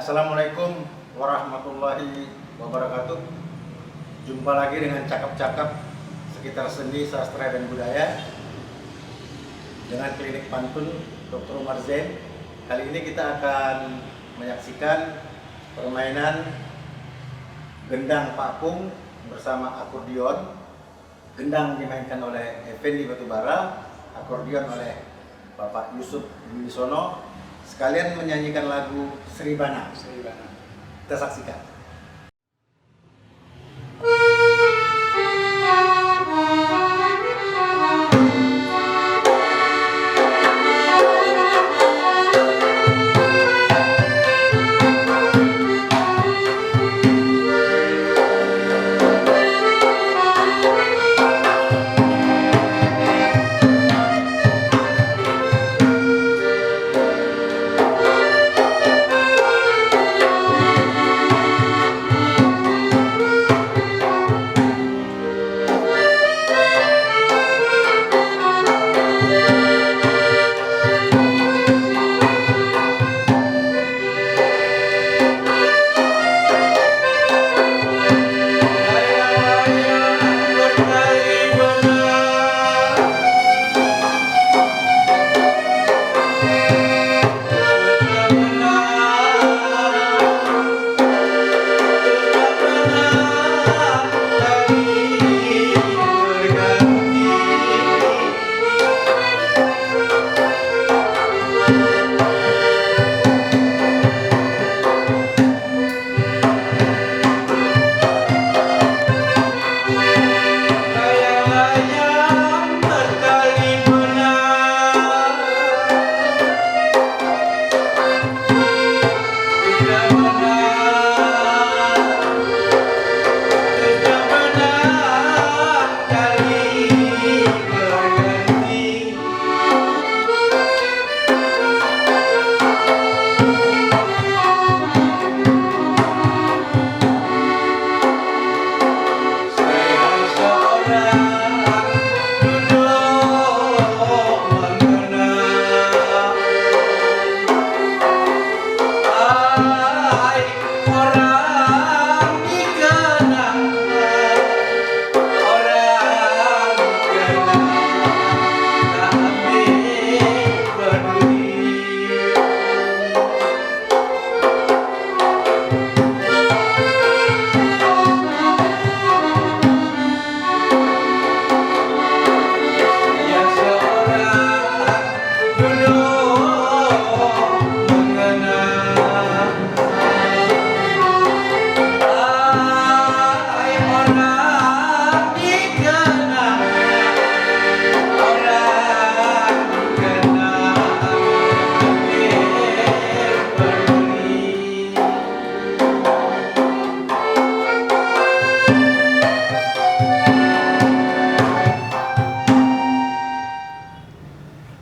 Assalamualaikum warahmatullahi wabarakatuh. Jumpa lagi dengan cakap-cakap sekitar seni, sastra, dan budaya dengan Klinik Pantun Dr. Umar Zain. Kali ini kita akan menyaksikan permainan gendang pakung bersama akordeon. Gendang dimainkan oleh Effendi Batubara, akordeon oleh Bapak Yusuf Wibisono. Sekalian menyanyikan lagu Sribana. Kita saksikan.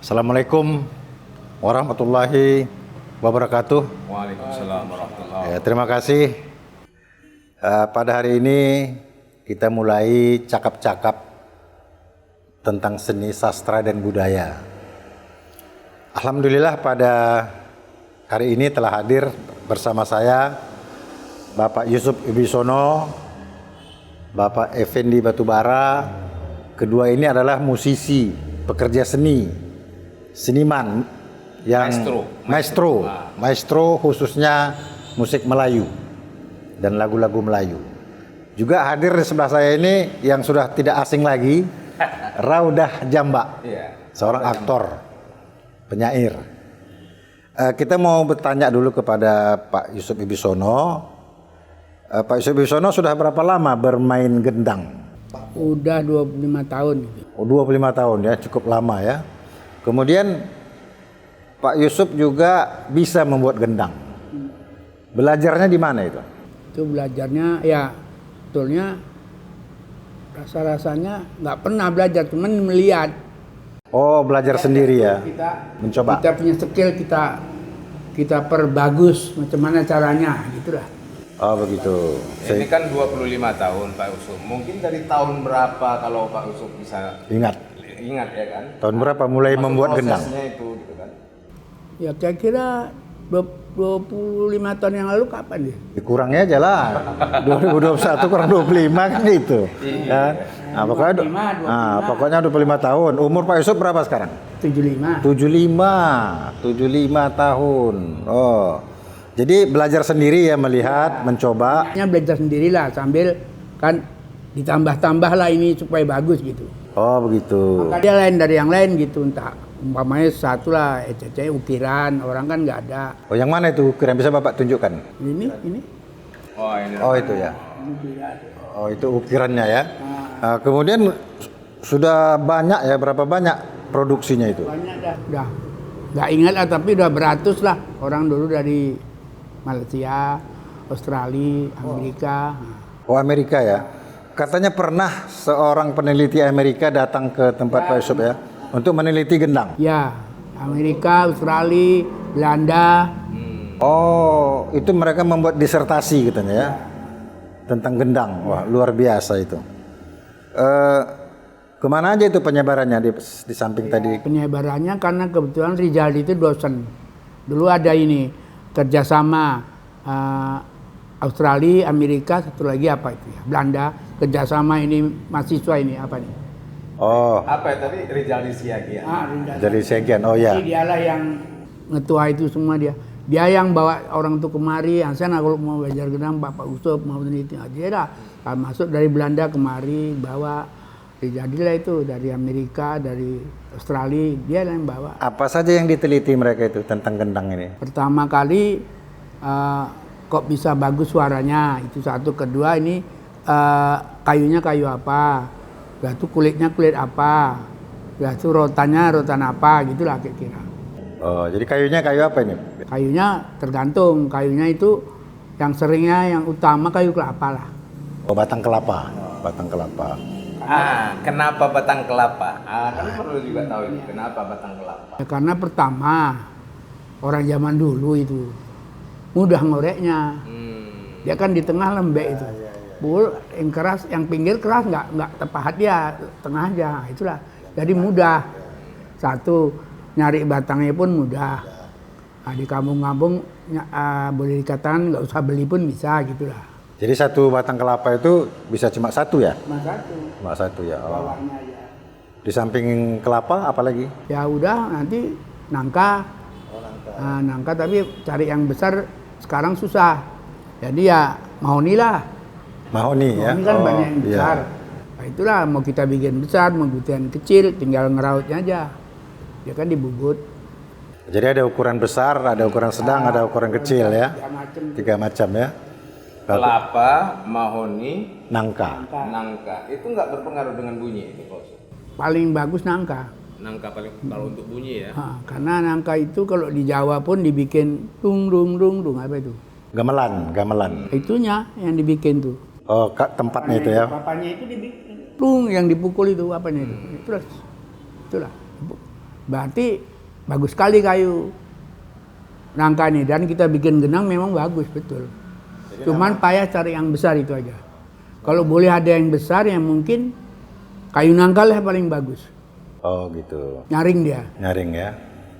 Assalamualaikum warahmatullahi wabarakatuh. Waalaikumsalam warahmatullahi Terima kasih. Pada hari ini kita mulai cakap-cakap tentang seni, sastra, dan budaya. Alhamdulillah pada hari ini telah hadir bersama saya Bapak Yusuf Wibisono, Bapak Effendi Batubara. Kedua ini adalah musisi, pekerja seni, seniman yang maestro khususnya musik Melayu dan lagu-lagu Melayu. Juga hadir di sebelah saya ini yang sudah tidak asing lagi, Raudah Jamba, seorang aktor, penyair. Kita mau bertanya dulu kepada Pak Yusuf Wibisono. Pak Yusuf Wibisono sudah berapa lama bermain gendang? Udah 25 tahun. Oh, 25 tahun ya, cukup lama ya. Kemudian Pak Yusuf juga bisa membuat gendang. Belajarnya di mana itu? Itu belajarnya ya betulnya rasa-rasanya nggak pernah belajar, cuman melihat. Oh, belajar sendiri ya? Mencoba. Kita punya skill, kita perbagus macam mana caranya, gitulah. Oh begitu. Ini kan 25 tahun Pak Yusuf. Mungkin dari tahun berapa kalau Pak Yusuf bisa ingat ya kan? Tahun berapa mulai membuat gendang? Prosesnya itu gitu kan. Ya kira-kira 25 tahun yang lalu kapan dia? Kurangnya aja lah. 2021 kurang 25 kan itu. Ya. Nah, pokoknya 25 tahun. Umur Pak Yusuf berapa sekarang? 75. 75 tahun. Oh. Jadi belajar sendiri ya, melihat, mencoba. Hanya belajar sendirilah sambil kan ditambah-tambah lah ini supaya bagus gitu. Oh, begitu. Maka dia lain dari yang lain gitu, entah umpamanya satu lah ECC ukiran, orang kan nggak ada. Oh, yang mana itu ukiran, bisa Bapak tunjukkan? Ini. Oh, ini. Oh, itu ya. Oh, itu ukirannya ya. Nah, kemudian sudah banyak ya, berapa banyak produksinya itu? Banyak dah. Nggak ingat lah, tapi udah beratus lah orang dulu dari Malaysia, Australia, Amerika. Oh, Amerika ya. Katanya pernah seorang peneliti Amerika datang ke tempat Pak Yusuf ya, untuk meneliti gendang. Ya, Amerika, Australia, Belanda. Oh, itu mereka membuat disertasi katanya ya, tentang gendang. Wah, luar biasa itu. Kemana aja itu penyebarannya di samping tadi? Penyebarannya karena kebetulan Rizal itu dosen. Dulu ada ini kerjasama Australia, Amerika, satu lagi apa itu ya? Belanda, kerjasama ini mahasiswa ini apa nih? Oh. Apa ya tadi? Rizal Siagi ya? Dari Segian, oh ya. Jadi dialah yang ngetua itu semua dia. Dia yang bawa orang itu kemari. Saya kalau mau belajar gendang, Bapak Yusuf mau meneliti dia dah. Masuk dari Belanda kemari, bawa. Jadilah itu dari Amerika, dari Australia, dia yang bawa. Apa saja yang diteliti mereka itu tentang gendang ini? Pertama kali kok bisa bagus suaranya, itu satu. Kedua ini kayunya kayu apa, itu kulitnya kulit apa, itu rotan apa, gitulah kira-kira. Oh, jadi kayunya kayu apa ini? Kayunya tergantung, kayunya itu yang seringnya yang utama kayu kelapa lah. Oh, batang kelapa, batang kelapa. Kenapa batang kelapa? Kan perlu juga tahu ini, kenapa batang kelapa? Ya, karena pertama orang zaman dulu itu mudah ngoreknya. Dia kan di tengah lembek itu. Yang keras, yang pinggir keras nggak tepahat dia, tengah aja. Itulah. Jadi mudah. Satu, nyari batangnya pun mudah. Nah, di kampung-kampung boleh dikatakan nggak usah beli pun bisa gitulah. Jadi satu batang kelapa itu bisa cuma satu ya? Cuma satu. Cuma satu ya. Oh. Bawahnya aja. Di samping kelapa apa lagi? Ya udah nanti nangka. Nah, nangka tapi cari yang besar sekarang susah. Jadi ya mahoni lah. Mahoni ya. Mahoni kan banyak yang besar. Iya. Nah, itulah mau kita bikin besar, mau bikin kecil, tinggal ngerautnya aja. Dia kan dibubut. Jadi ada ukuran besar, ada ukuran sedang, ada ukuran kecil ya. 3 macam ya. Kelapa, mahoni, Nangka. nangka. Itu nggak berpengaruh dengan bunyi itu, Bos? Paling bagus nangka. Nangka paling kalau untuk bunyi ya. Karena nangka itu kalau di Jawa pun dibikin dung apa itu? Gamelan. Itunya yang dibikin tuh. Oh, tempatnya itu ya. Papanya itu dibikin. Dung yang dipukul itu apanya itu? Itulah. Berarti bagus sekali kayu nangka ini, dan kita bikin genang memang bagus betul. Cuman payah cari yang besar itu aja. Kalau boleh ada yang besar yang mungkin kayu nangka lah paling bagus. Oh gitu. Nyaring dia. Nyaring ya.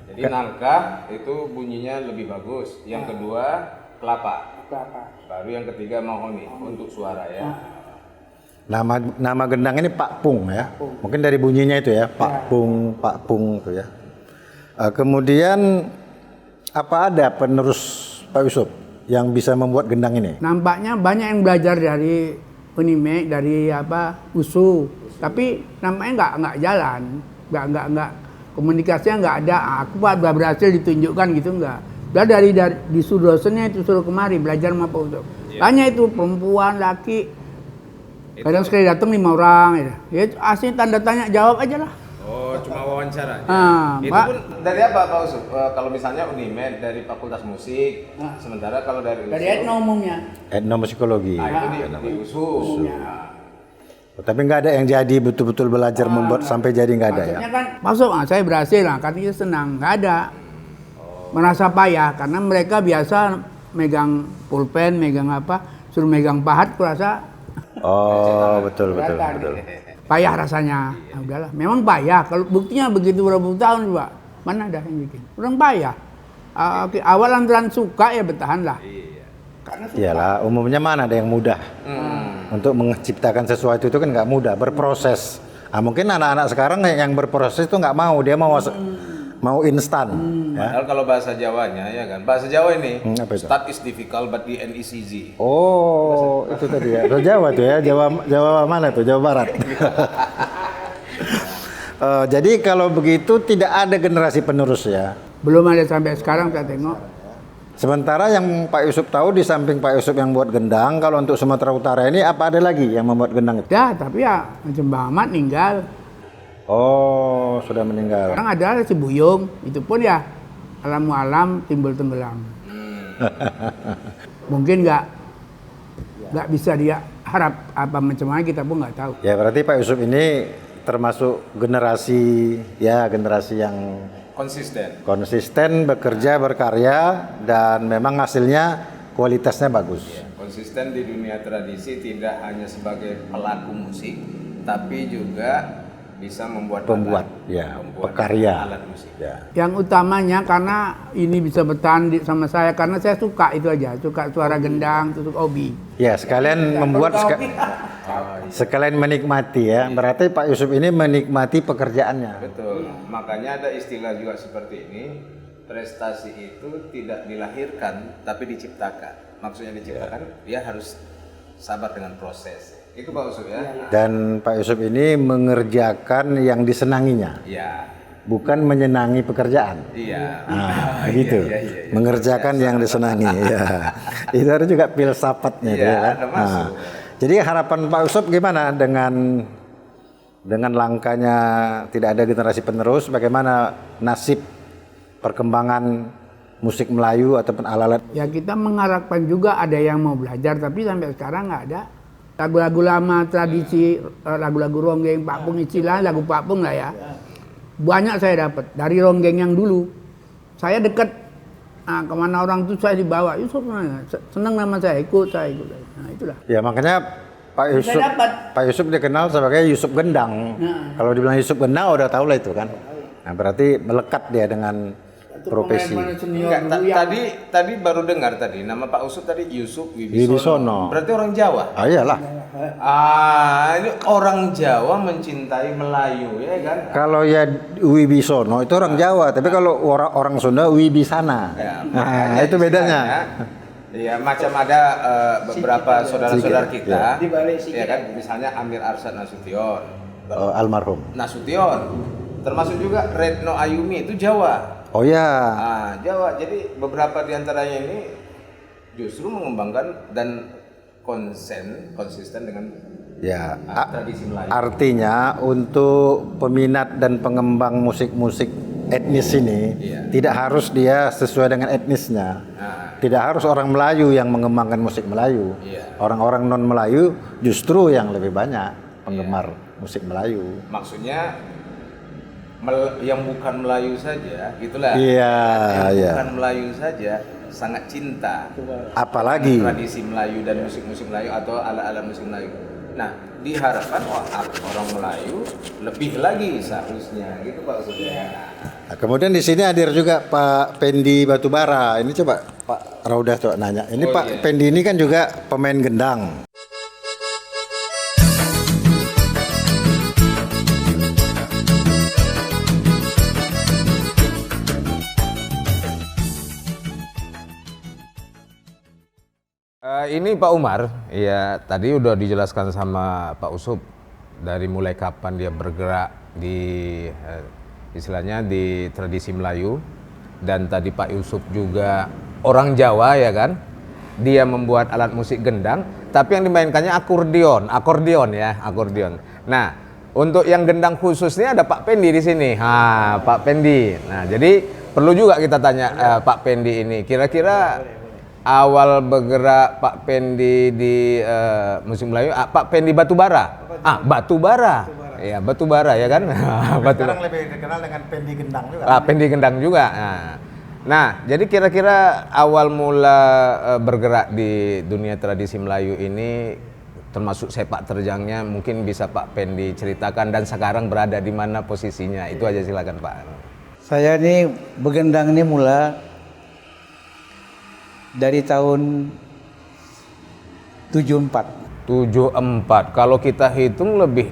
Jadi nangka itu bunyinya lebih bagus. Yang kedua kelapa. Baru yang ketiga mahoni untuk suara ya. Nama gendang ini Pak Pung ya. Mungkin dari bunyinya itu ya, Pak Pung itu ya. Kemudian apa ada penerus Pak Yusuf yang bisa membuat gendang ini? Nampaknya banyak yang belajar dari Unimek, dari USU. Tapi nampaknya nggak jalan, nggak komunikasinya nggak ada. Aku udah berhasil ditunjukkan gitu nggak. Udah dari di dosennya itu suruh kemari belajar sama Pak Yusuf. Banyak itu perempuan, laki. Kadang sekali datang 5 orang. Ya asli tanda tanya jawab aja lah. Oh, cuma wawancara. Itu Pak, pun dari apa Pak Usuf? Kalau misalnya Unimed dari Fakultas Musik, sementara kalau dari etno umumnya. Etnomusikologi. itu di USU. Tapi nggak ada yang jadi betul-betul belajar membuat sampai jadi nggak ada ya. Maksudnya kan masuk, saya berhasil lah, kan itu senang, nggak ada. Merasa payah karena mereka biasa megang pulpen, megang suruh megang pahat, kurasa Oh, betul. payah rasanya. Nah, udahlah, memang payah. Kalau buktinya begitu berapa tahun, Pak. Mana ada yang bikin? Orang payah. Awal lantaran suka ya bertahan lah. Iya. Karena suka. Iyalah, umumnya mana ada yang mudah. Untuk menciptakan sesuatu itu kan nggak mudah, berproses. Nah, mungkin anak-anak sekarang yang berproses itu nggak mau, dia mau instan. Ya. Padahal kalau bahasa Jawanya ya kan, bahasa Jawa ini Apa itu? start is difficult but the end is easy. Oh, itu tadi ya. Jawa tuh ya, Jawa mana tuh? Jawa Barat. Jadi kalau begitu tidak ada generasi penerus ya. Belum ada sampai sekarang saya tengok. Sementara yang Pak Yusuf tahu, di samping Pak Yusuf yang buat gendang, kalau untuk Sumatera Utara ini apa ada lagi yang membuat gendang itu? Ya, tapi ya macam Bang Ahmad meninggal. Oh, sudah meninggal. Sekarang ada si Buyung, itu pun ya alam mualam timbul tenggelam. Mungkin nggak bisa dia harap apa macam mana, kita pun nggak tahu. Ya berarti Pak Yusuf ini termasuk generasi yang konsisten bekerja, berkarya, dan memang hasilnya kualitasnya bagus. Ya, konsisten di dunia tradisi tidak hanya sebagai pelaku musik, tapi juga bisa membuat pekarya. alat musik. Ya. Yang utamanya karena ini bisa bertahan sama saya karena saya suka itu aja, suka suara gendang, suka hobi. Ya, sekalian membuat sekalian menikmati ya. Berarti Pak Yusuf ini menikmati pekerjaannya. Betul. Makanya ada istilah juga seperti ini, prestasi itu tidak dilahirkan tapi diciptakan. Maksudnya diciptakan, dia harus sabar dengan proses. Itu Pak Yusuf ya. Dan Pak Yusuf ini mengerjakan yang disenanginya, Iya. bukan menyenangi pekerjaan. Iya. Nah, gitu. Iya. Mengerjakan yang disenangi. Ya. Itu ada juga filsafatnya. Iya, ya, kan? ada masuk. Jadi harapan Pak Yusuf gimana dengan langkanya tidak ada generasi penerus, bagaimana nasib perkembangan musik Melayu ataupun alat-alat? Ya kita mengharapkan juga ada yang mau belajar, tapi sampai sekarang nggak ada. Lagu-lagu lama tradisi, lagu-lagu ronggeng, Pak Pung istilah lagu Pak Pung lah ya. Banyak saya dapat dari ronggeng yang dulu. Saya dekat, kemana orang itu saya dibawa. Yusuf senang nama saya, ikut. Nah itulah. Ya makanya Pak Yusuf dikenal sebagai Yusuf Gendang. Kalau dibilang Yusuf Gendang udah tahu lah itu kan. Nah berarti melekat dia dengan profesi. Enggak, tadi baru dengar tadi nama Pak Yusuf tadi Yusuf Wibisono. Wibisono. Berarti orang Jawa. Ah iyalah. Ini orang Jawa mencintai Melayu ya kan? Kalau ya Wibisono itu orang Jawa, tapi kalau orang Sunda Wibisana. Ya, Nah, itu bedanya. Iya, macam ada beberapa saudara-saudara kita, ya kan, misalnya Amir Arsyad Nasution, Almarhum. termasuk juga Retno Ayumi itu Jawa. Oh ya. Jawa. Jadi beberapa di antaranya ini justru mengembangkan dan konsisten dengan Ya. tradisi Melayu. Artinya untuk peminat dan pengembang musik-musik etnis ini tidak harus dia sesuai dengan etnisnya. Tidak harus orang Melayu yang mengembangkan musik Melayu. Orang-orang non Melayu justru yang lebih banyak penggemar musik Melayu. Maksudnya yang bukan Melayu saja, gitulah. Iya. Bukan Melayu saja sangat cinta. Apalagi tradisi Melayu dan musik-musik Melayu atau ala-ala musik Melayu. Nah, diharapkan orang Melayu lebih lagi seharusnya, gitu Pak Surya. Nah, kemudian di sini hadir juga Pak Pendi Batubara. Ini coba Pak Raudah coba nanya. Ini Pak Pendi ini kan juga pemain gendang. Ini Pak Umar, ya tadi udah dijelaskan sama Pak Usup dari mulai kapan dia bergerak di istilahnya di tradisi Melayu, dan tadi Pak Yusuf juga orang Jawa ya kan, dia membuat alat musik gendang, tapi yang dimainkannya akordeon. Nah, untuk yang gendang khususnya ada Pak Pendi di sini. Pak Pendi. Nah, jadi perlu juga kita tanya Pak Pendi ini, kira-kira awal bergerak Pak Pendi di musik Melayu, Pak Pendi Batubara. Batubara. Ya, Batubara ya kan. Sekarang lebih dikenal dengan Pendi Gendang juga. Pendi Gendang juga. Nah, jadi kira-kira awal mula bergerak di dunia tradisi Melayu ini, termasuk sepak terjangnya, mungkin bisa Pak Pendi ceritakan, dan sekarang berada di mana posisinya. Itu aja, silakan Pak. Saya ini begendang ini mula dari tahun 74. 74. Kalau kita hitung lebih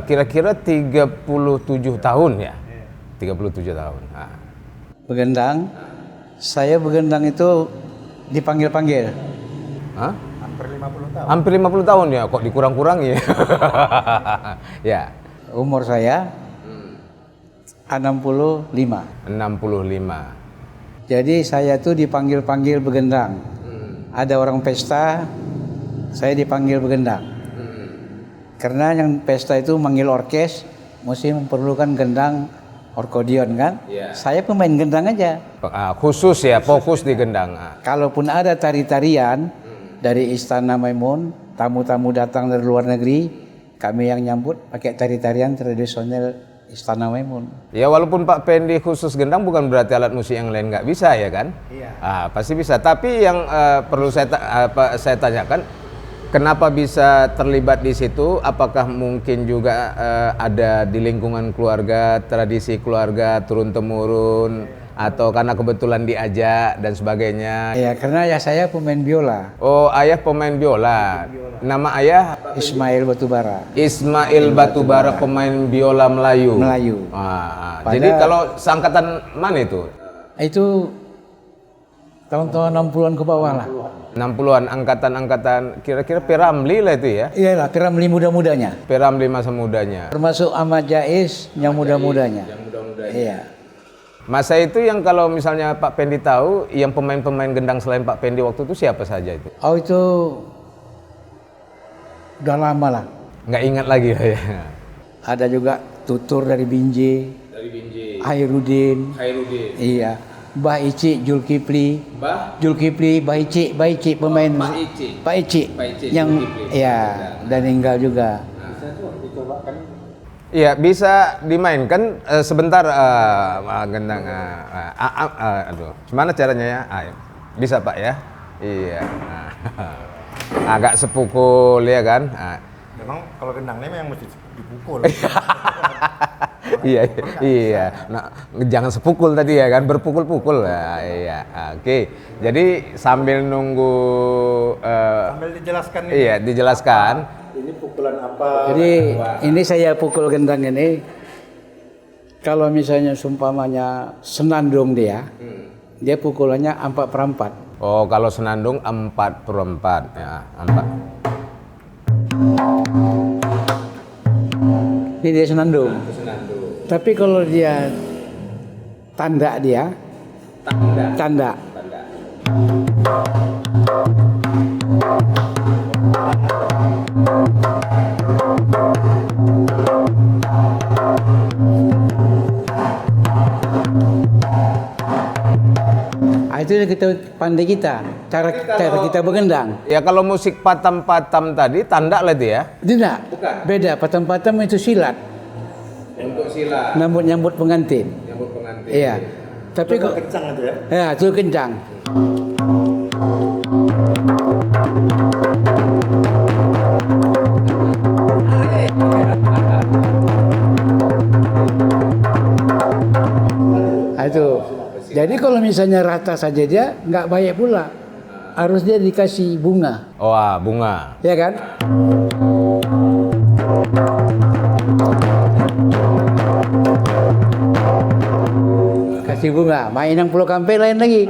kira-kira 37 tahun ya. 37 tahun. Nah. Begendang, saya begendang itu dipanggil-panggil. Hah? Hampir 50 tahun. Hampir 50 tahun ya, kok dikurang-kurangi ya. Ya. Umur saya 65. 65. Jadi saya tuh dipanggil-panggil begendang. Ada orang pesta, saya dipanggil begendang. Karena yang pesta itu manggil orkes, mesti memerlukan gendang orkodion kan. Iya. Saya pemain gendang aja. Khusus ya, fokus di gendang. Kalaupun ada tari-tarian dari Istana Maimun, tamu-tamu datang dari luar negeri, kami yang nyambut pakai tari-tarian tradisional Istana Maimun. Ya walaupun Pak Pendi khusus gendang bukan berarti alat musik yang lain nggak bisa ya kan? Iya. Pasti bisa. Tapi yang perlu saya tanyakan, kenapa bisa terlibat di situ? Apakah mungkin juga ada di lingkungan keluarga, tradisi keluarga turun temurun, atau karena kebetulan diajak dan sebagainya? Ya karena ya saya pemain biola. Oh, ayah pemain biola. Nama ayah Ismail Batubara. Ismail Batubara, pemain biola Melayu. Melayu. Jadi kalau seangkatan mana itu? Itu tahun-tahun 60-an ke bawah lah. 60-an, angkatan kira-kira Piramli lah itu ya. Iyalah, Piramli muda-mudanya. Piramli masa mudanya. Termasuk Ahmad Jais yang muda-mudanya. Iya. Masa itu yang kalau misalnya Pak Pendi tahu, yang pemain-pemain gendang selain Pak Pendi waktu itu siapa saja itu? Oh itu udah lama lah. Nggak ingat lagi lah ya. Ada juga Tutur dari Binjai. Dari Binjai. Hairudin. Iya. Mbah Ici, Julkipli. Julkipli, Mbah Ici pemain. Pak Ici. Yang ya dan meninggal juga. Iya, bisa dimainkan sebentar gendang. Aduh, gimana caranya ya? Bisa Pak ya? Iya. Agak sepukul ya kan? Memang kalau gendangnya memang mesti dipukul. Iya. Nah, jangan sepukul tadi ya kan, berpukul-pukul. Iya. Oke. Jadi sambil nunggu Sambil dijelaskan nih. Iya, dijelaskan. Ini pukulan apa? Jadi ini saya pukul gendang ini. Kalau misalnya sumpamanya senandung dia pukulannya 4/4. Oh, kalau senandung 4/4 ya, 4. Ini dia senandung. Tapi kalau dia tanda dia, tanda. Itu kita pandai kita, cara kita begendang. Ya kalau musik patam-patam tadi tanda lah itu ya. Tidak, beda. Patam-patam itu silat. Untuk silat. Nyambut pengantin. Iya. Tapi kok Kencang itu ya. ya, itu kencang. Itu. Jadi kalau misalnya rata saja dia nggak baik pula. Harus dia dikasih bunga. Oh, bunga. Ya kan? Kasih bunga. Main yang Pulau Kampe lain lagi.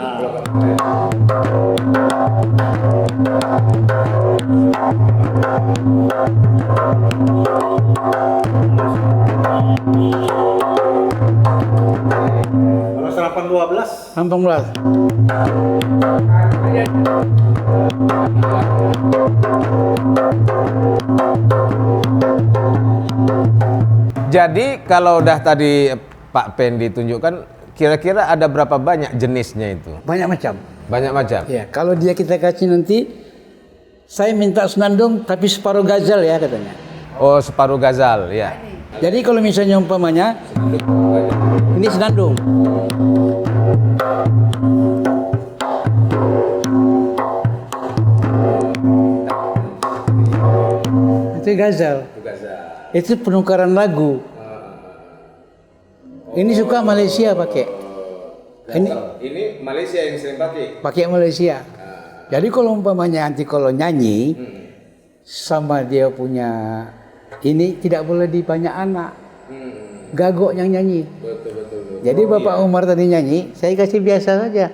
Kalau serapan 12 Lampung Belas. Jadi kalau udah tadi Pak Pendi tunjukkan, kira-kira ada berapa banyak jenisnya itu? Banyak macam. Banyak macam. Ya, kalau dia kita kasih nanti, saya minta senandung tapi separuh gazal ya katanya. Oh, separuh gazal, ya. Jadi kalau misalnya umpamanya ini senandung. Itu gazal. Itu penukaran lagu. Ini suka Malaysia pakai. Ini Malaysia yang sering pakai. Pakai Malaysia. Jadi kalau umpamanya nanti kalau nyanyi sama dia punya ini tidak boleh di banyak anak. Gagok yang nyanyi. Betul. Jadi Bapak Umar tadi nyanyi, saya kasih biasa saja.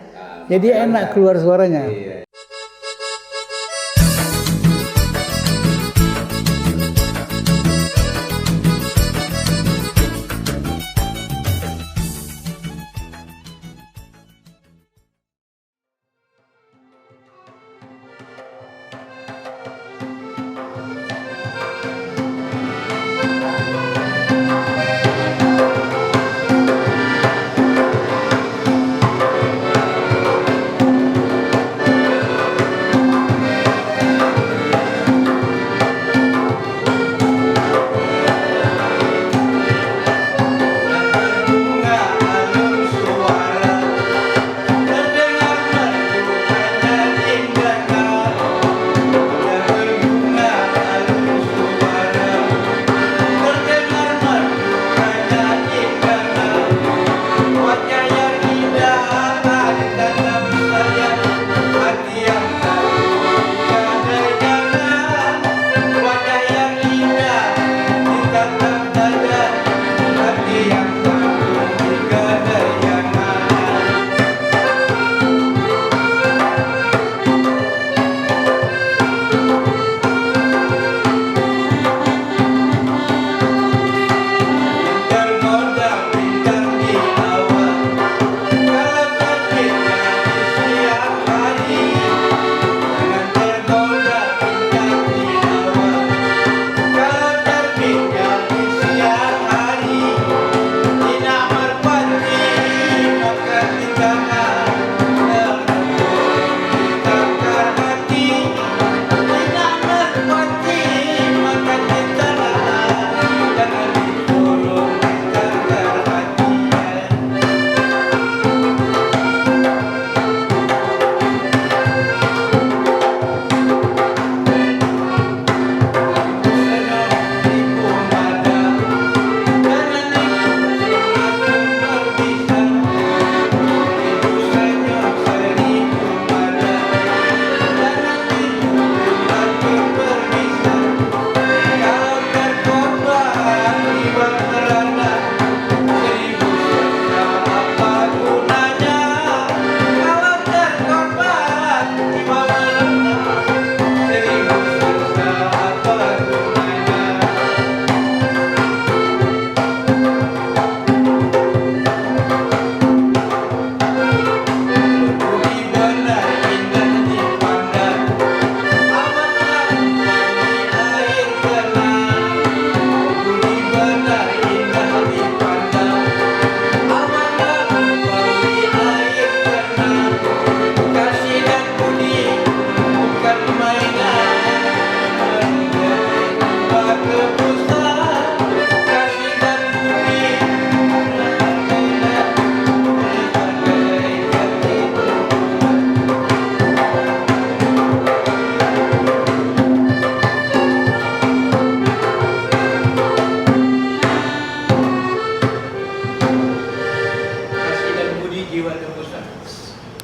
Jadi enak keluar suaranya.